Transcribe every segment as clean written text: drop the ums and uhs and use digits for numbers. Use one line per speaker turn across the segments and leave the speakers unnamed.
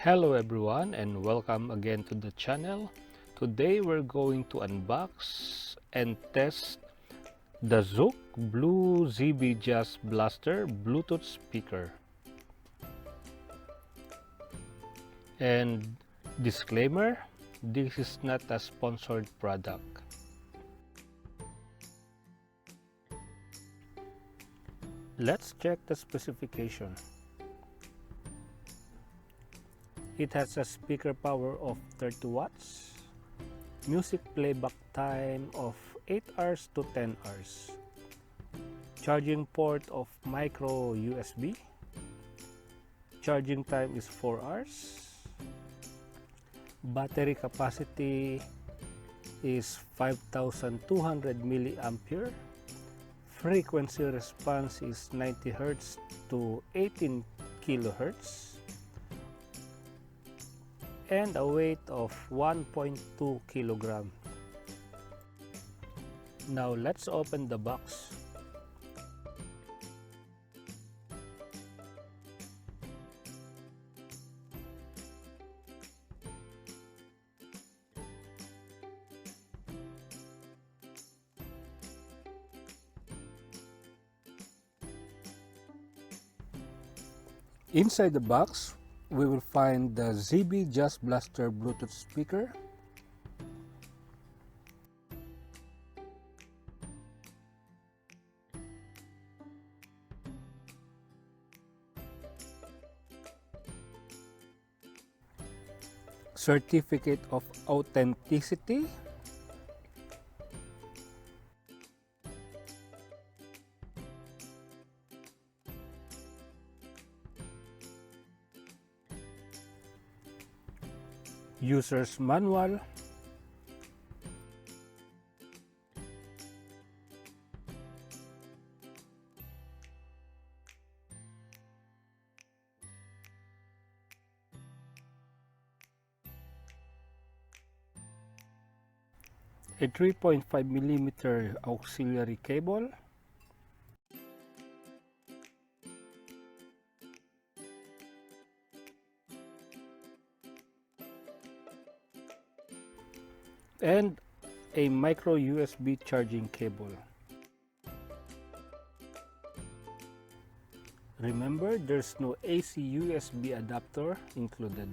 Hello everyone and welcome again to the channel. Today we're going to unbox and test the Zoook Blue ZB Jazz Blaster Bluetooth speaker. And disclaimer, this is not a sponsored product. Let's check the specification. It has a speaker power of 30 watts, music playback time of 8 hours to 10 hours, charging port of micro USB, charging time is 4 hours, battery capacity is 5200 milliampere, frequency response is 90 Hz to 18 kHz, and a weight of 1.2 kg. Now let's open the box. Inside the box, we will find the ZB Jazz Blaster Bluetooth speaker, certificate of authenticity, user's manual, a 3.5mm auxiliary cable, and a micro USB charging cable. Remember, there's no AC USB adapter included.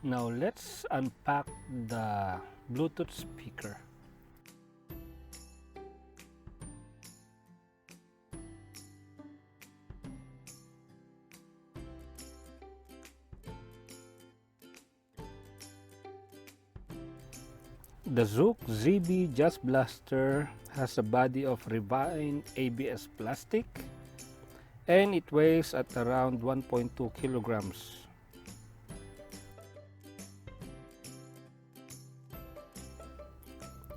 Now let's unpack the Bluetooth speaker. The Zoook ZB Jazz Blaster has a body of refined ABS plastic and it weighs at around 1.2 kilograms.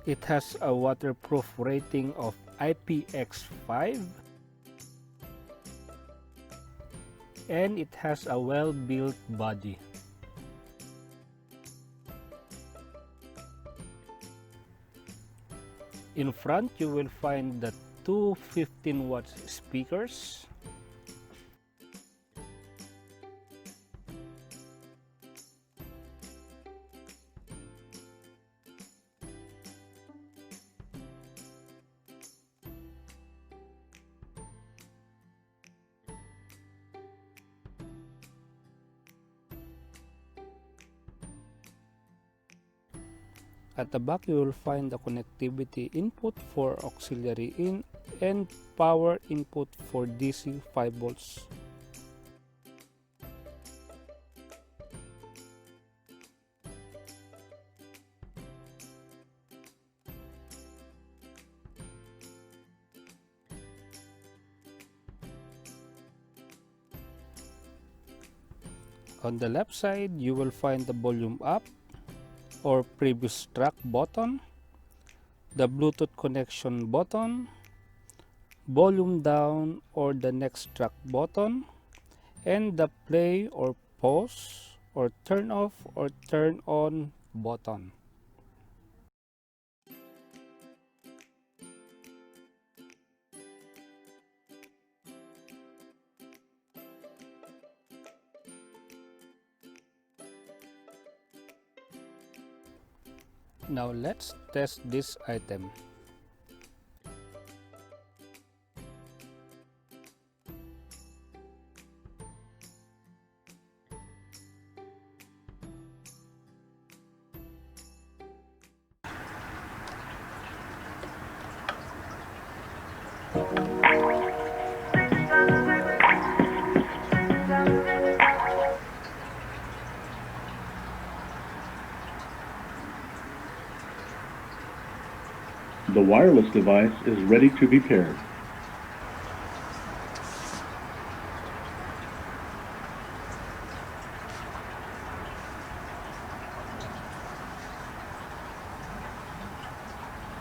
It has a waterproof rating of IPX5 and it has a well-built body. In front, you will find the two 15-watt speakers, at the back you will find the connectivity input for auxiliary in and power input for DC 5 volts. On the left side, you will find the volume up or previous track button, the Bluetooth connection button, volume down or the next track button, and the play or pause or turn off or turn on button. Now let's test this item.
The wireless device is ready to be paired.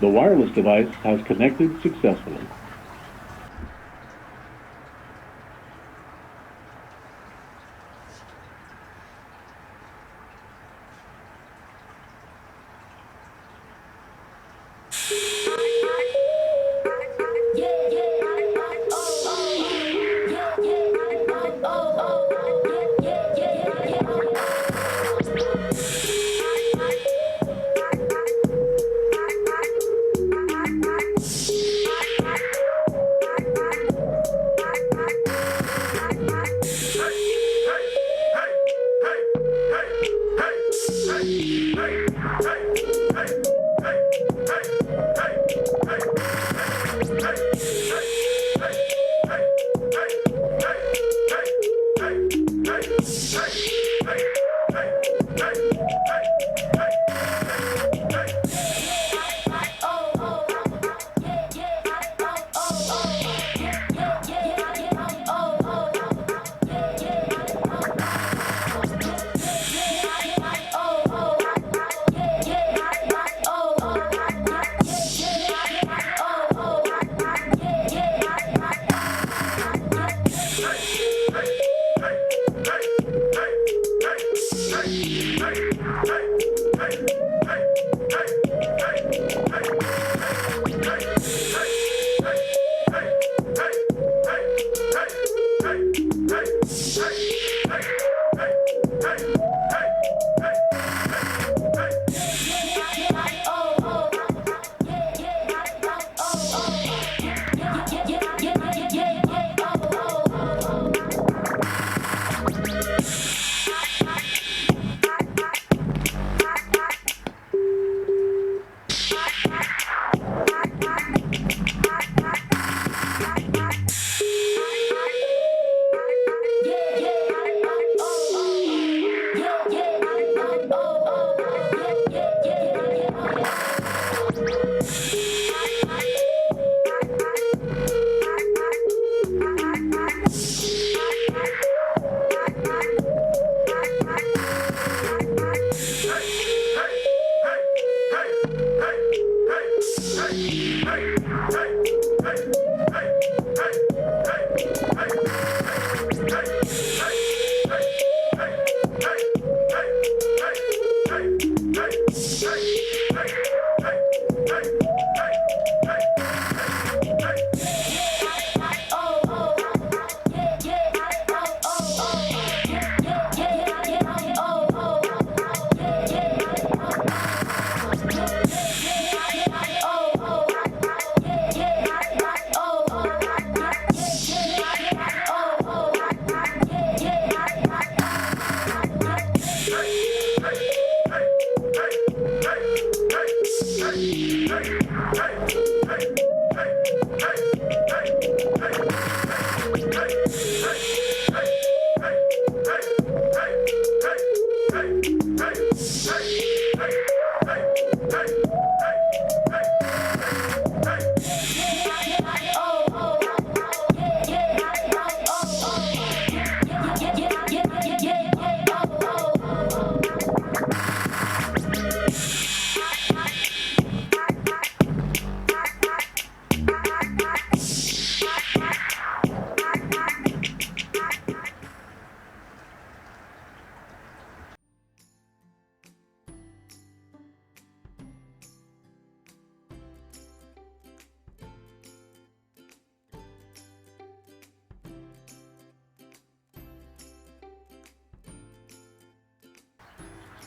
The wireless device has connected successfully.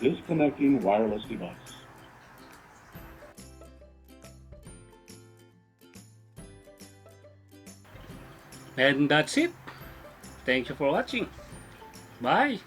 Disconnecting wireless device.
And that's it. Thank you for watching. Bye.